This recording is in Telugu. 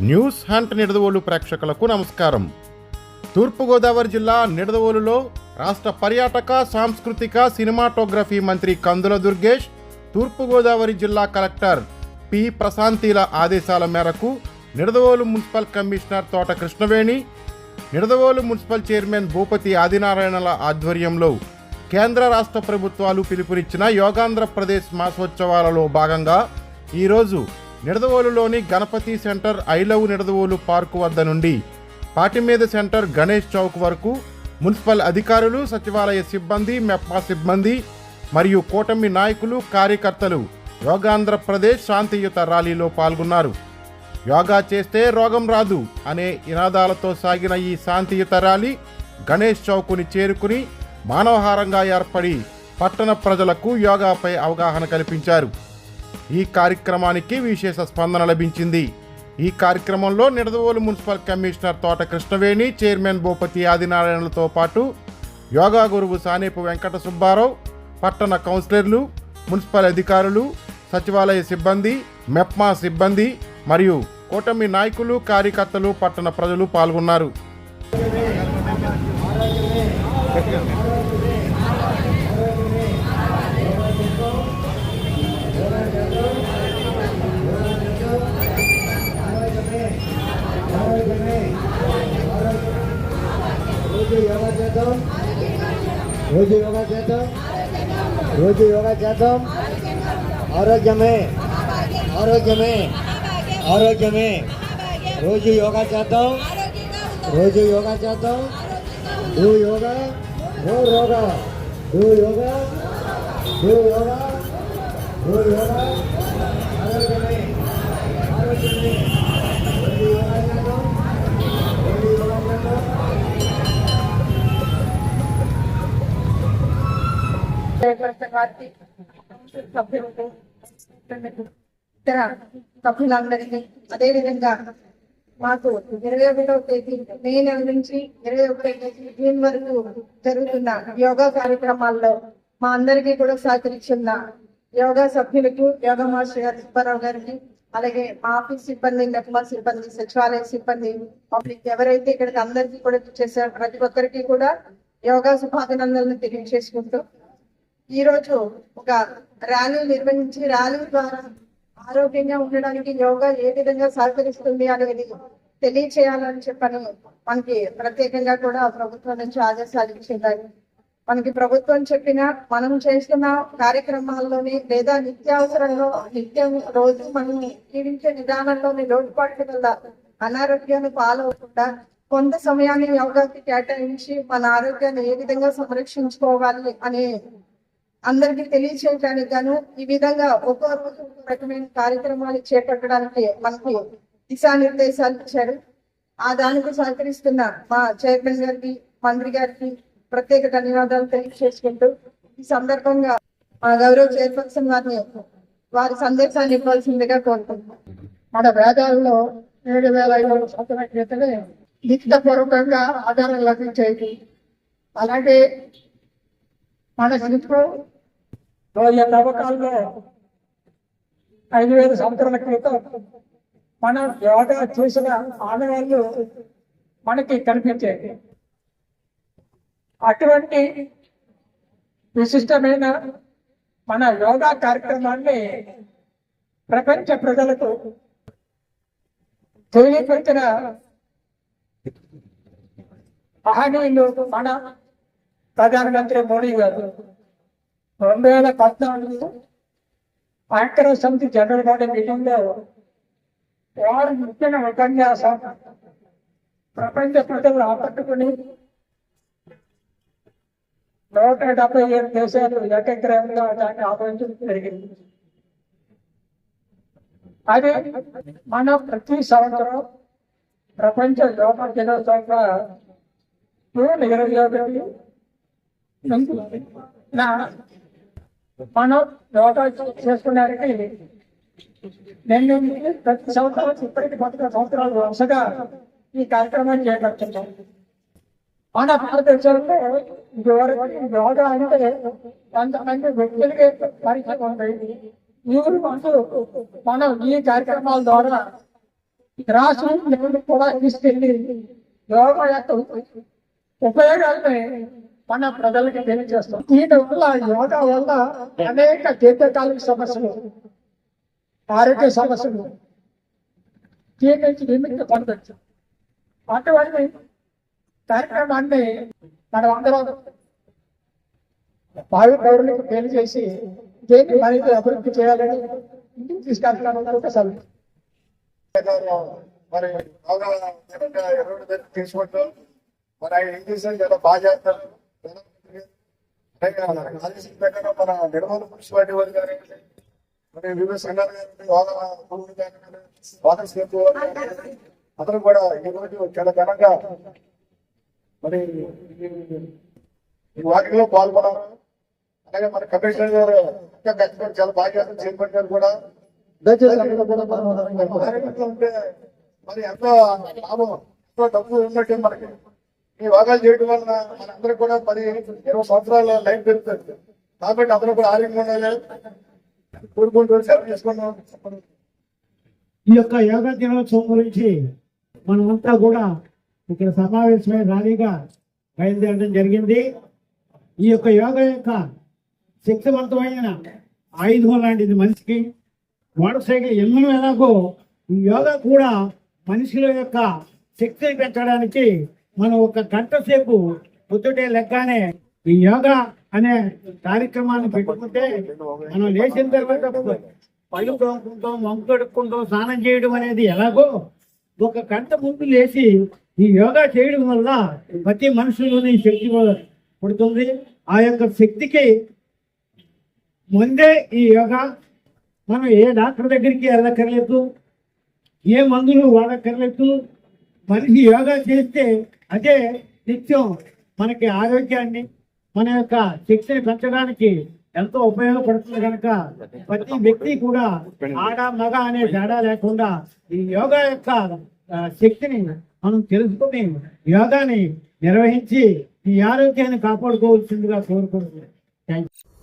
న్యూస్ హంట్ నిడదవోలు ప్రేక్షకులకు నమస్కారం. తూర్పుగోదావరి జిల్లా నిడదవోలులో రాష్ట్ర పర్యాటక సాంస్కృతిక సినిమాటోగ్రఫీ మంత్రి కందుల దుర్గేష్, తూర్పుగోదావరి జిల్లా కలెక్టర్ పి ప్రశాంతిల ఆదేశాల మేరకు Nidadavolu municipal commissioner Thota Krishnaveni, Nidadavolu municipal chairman Bhupathi ఆదినారాయణల ఆధ్వర్యంలో కేంద్ర రాష్ట్ర ప్రభుత్వాలు పిలుపునిచ్చిన యోగాంధ్రప్రదేశ్ మాసోత్సవాలలో భాగంగా ఈరోజు నిడదవోలులోని Ganapathi centre I love Nidadavolu park వద్ద నుండి పాటిమీద సెంటర్ గణేష్ చౌక్ వరకు మున్సిపల్ అధికారులు, సచివాలయ సిబ్బంది, మెప్మా సిబ్బంది మరియు కూటమి నాయకులు, కార్యకర్తలు యోగాంధ్రప్రదేశ్ శాంతియుత ర్యాలీలో పాల్గొన్నారు. యోగా చేస్తే రోగం రాదు అనే నినాదాలతో సాగిన ఈ శాంతియుత ర్యాలీ గణేష్ చౌకుని చేరుకుని మానవహారంగా ఏర్పడి పట్టణ ప్రజలకు యోగాపై అవగాహన కల్పించారు. ఈ కార్యక్రమానికి విశేష స్పందన లభించింది. ఈ కార్యక్రమంలో Nidadavolu municipal commissioner Thota Krishnaveni, chairman Bhupathi ఆదినారాయణలతో పాటు యోగా గురువు సానేపు వెంకట సుబ్బారావు, పట్టణ కౌన్సిలర్లు, మున్సిపల్ అధికారులు, సచివాలయ సిబ్బంది, మెప్మా సిబ్బంది మరియు కూటమి నాయకులు, కార్యకర్తలు, పట్టణ ప్రజలు పాల్గొన్నారు. రోజు యోగా చేద్దాం, రోజు యోగా చేద్దాం. ఆరోగ్యమే ఆరోగ్యమే ఆరోగ్యమే. రోజు యోగా చేద్దాం, రోజు యోగా చేద్దాం. డూ యోగా, నో రోగా. Do yoga, do yoga, do yoga. ఆరోగ్యమే ఆరోగ్యమే. రోజు యోగా చేద్దాం, రోజు యోగా చేద్దాం. ఇతర సభ్యులందరికీ, అదేవిధంగా మాకు 21వ తేదీ మే నెల నుంచి 21వ తేదీ జూన్ వరకు జరుగుతున్న యోగా కార్యక్రమాల్లో మా అందరికీ కూడా సహకరిస్తున్న యోగా సభ్యులకు, యోగా మాస్టర్ గారు సుబ్బారావు గారికి, అలాగే మా ఆఫీస్ సిబ్బంది, మెప్మా సిబ్బంది, సచివాలయ సిబ్బంది, పబ్లిక్ ఎవరైతే ఇక్కడికి అందరికీ కూడా చేశారు, ప్రతి ఒక్కరికి కూడా యోగా శుభాభినందనలు తెలియజేసుకుంటూ ఈ రోజు ఒక ర్యాలీ నిర్వహించి ర్యాలీ ద్వారా ఆరోగ్యంగా ఉండడానికి యోగా ఏ విధంగా సహకరిస్తుంది అనేది తెలియచేయాలని చెప్పని మనకి ప్రత్యేకంగా కూడా ప్రభుత్వం నుంచి ఆదేశాలు ఇచ్చింది. మనకి ప్రభుత్వం చెప్పిన మనం చేస్తున్న కార్యక్రమాల్లోని లేదా నిత్యావసరంలో నిత్యం రోజు మనం జీవించే విధానంలోని లోటుపాట్ల వల్ల అనారోగ్యాన్ని పాలవకుండా కొంత సమయాన్ని యోగాకి కేటాయించి మన ఆరోగ్యాన్ని ఏ విధంగా సంరక్షించుకోవాలి అనే అందరికీ తెలియచేయడానికి గాను ఈ విధంగా ఒక్కో రోజు రకమైన కార్యక్రమాలు చేపట్టడానికి మనకి దిశానిర్దేశాలు ఇచ్చారు. ఆ దానికి సహకరిస్తున్న మా చైర్మన్ గారికి, మంత్రి గారికి ప్రత్యేక ధన్యవాదాలు తెలియజేసుకుంటూ ఈ సందర్భంగా మా గౌరవ చైర్పర్సన్ వారి సందేశాన్ని ఇవ్వాల్సిందిగా కోరుకుంటున్నాం. మన వేదాల్లో 7,500 సంవత్సరాల క్రితమే లిఖితపూర్వకంగా ఆధారం లభించేది. అలాగే మన శిల్పం నమ్మకాల్లో 5,000 సంవత్సరాల క్రితం మనం యోగా చేసిన ఆనవాళ్ళు మనకి కనిపించేది. అటువంటి విశిష్టమైన మన యోగా కార్యక్రమాన్ని ప్రపంచ ప్రజలకు తెలియపరిచిన మహనీయులు మన ప్రధానమంత్రి మోడీ గారు 2014 ఐక్యరాజ్య సమితి జనరల్ బాడీ మీటింగ్ లో వారు ఇచ్చిన ఉపన్యాసం ప్రపంచ ప్రజలు ఆకట్టుకుని 177 దేశాలు ఏకగ్రీవంగా దాన్ని ఆహ్వానించడం జరిగింది. అది మనం ప్రతి సంవత్సరం ప్రపంచ యోగా దినోత్సవంగా జూన్ 21 మనం యోగా చేసుకున్నానికి నేను ప్రతి సంవత్సరం ఇప్పటికి 10 సంవత్సరాలు వరుసగా ఈ కార్యక్రమాన్ని చేపడుతున్నాం. మన భారతదేశంలో ఇదివరకు యోగా అంటే కొంతమంది వ్యక్తులకి పరిచయం ఉండేది. ఈ రోజు మనం ఈ కార్యక్రమాల ద్వారా రాష్ట్రం లెవెల్ కూడా తీసుకెళ్లి యోగా యొక్క ఉపయోగాలని మన ప్రజలకి తెలియజేస్తాం. దీని వల్ల యోగా వల్ల అనేక దీర్ఘకాలిక సమస్యలు, ఆరోగ్య సమస్యలు దీని నుంచి విముక్తి పొందవచ్చు. అటువంటి కార్యక్రమాన్ని మనం అందరం భావి పౌరులకు తెలియజేసి దీన్ని మరింత అభివృద్ధి చేయాలని తీసుకెళ్తున్నాను. మరి బాగా ఎరువులు తీసుకుంటాం. మరి ఆయన ఏం చేశారు చాలా బాగా చేస్తారు. ఆదేశం ప్రకారం మన నిర్మల్ మున్సిపాలిటీ వారి కానీ మరి వివిధ సంఘాలు కానీ వాటర్ స్కేప్ అతను కూడా ఈరోజు చాలా ఘనంగా మరి ఈ వాటిలో పాల్గొన్నారు. అలాగే మన కమిషనర్ గారు ఇంకా ఖచ్చితంగా చాలా బాగా చేస్తారు. చైర్మన్ గారు కూడా ఉంటే మరి ఎంతో లాభం, ఎంతో డబ్బు ఉన్నట్టే మనకి ఈ యోగాలు చేయడం వలన మనందరూ కూడా 10-20 సంవత్సరాల లైఫ్ పెరుగుతుంది. కాబట్టి అందరూ కూడా ఆరోగ్యంగా ఉండాలి కోరుకుంటూ సెలవు చేసుకున్నాం. ఈ యొక్క యోగా దినోత్సవం గురించి మనమంతా కూడా ఇక్కడ సమావేశమై ర్యాలీగా బయలుదేరడం జరిగింది. ఈ యొక్క యోగా యొక్క శక్తివంతమైన ఆయుధం లాంటిది మనిషికి. మోటార్ సైకిల్ ఎన్నో ఎలాగో ఈ యోగా కూడా మనుషుల యొక్క శక్తిని పెంచడానికి మనం ఒక గంట సేపు పొద్దుటే లెగ్గానే ఈ యోగా అనే కార్యక్రమాన్ని పెట్టుకుంటే మనం లేచిన తర్వాత పళ్ళు తోముకుంటాం, వంక కడుక్కుంటాం, స్నానం చేయడం అనేది ఎలాగో ఒక గంట ముందు లేచి ఈ యోగా చేయడం వల్ల ప్రతి మనుషుల్లోని శక్తి పుడుతుంది. ఆ యొక్క శక్తికి ముందే ఈ యోగా మనం ఏ డాక్టర్ దగ్గరికి వెళ్ళక్కర్లేదు, ఏ మందులు వాడక్కర్లేదు. మనిషి యోగా చేస్తే అదే నిత్యం మనకి ఆరోగ్యాన్ని, మన యొక్క శక్తిని పెంచడానికి ఎంతో ఉపయోగపడుతుంది. కనుక ప్రతి వ్యక్తి కూడా ఆడ మగ అనే తేడా లేకుండా ఈ యోగా యొక్క శక్తిని మనం తెలుసుకుని యోగాని నిర్వహించి ఈ ఆరోగ్యాన్ని కాపాడుకోవాల్సిందిగా కోరుకుంటున్నాం. Thank you.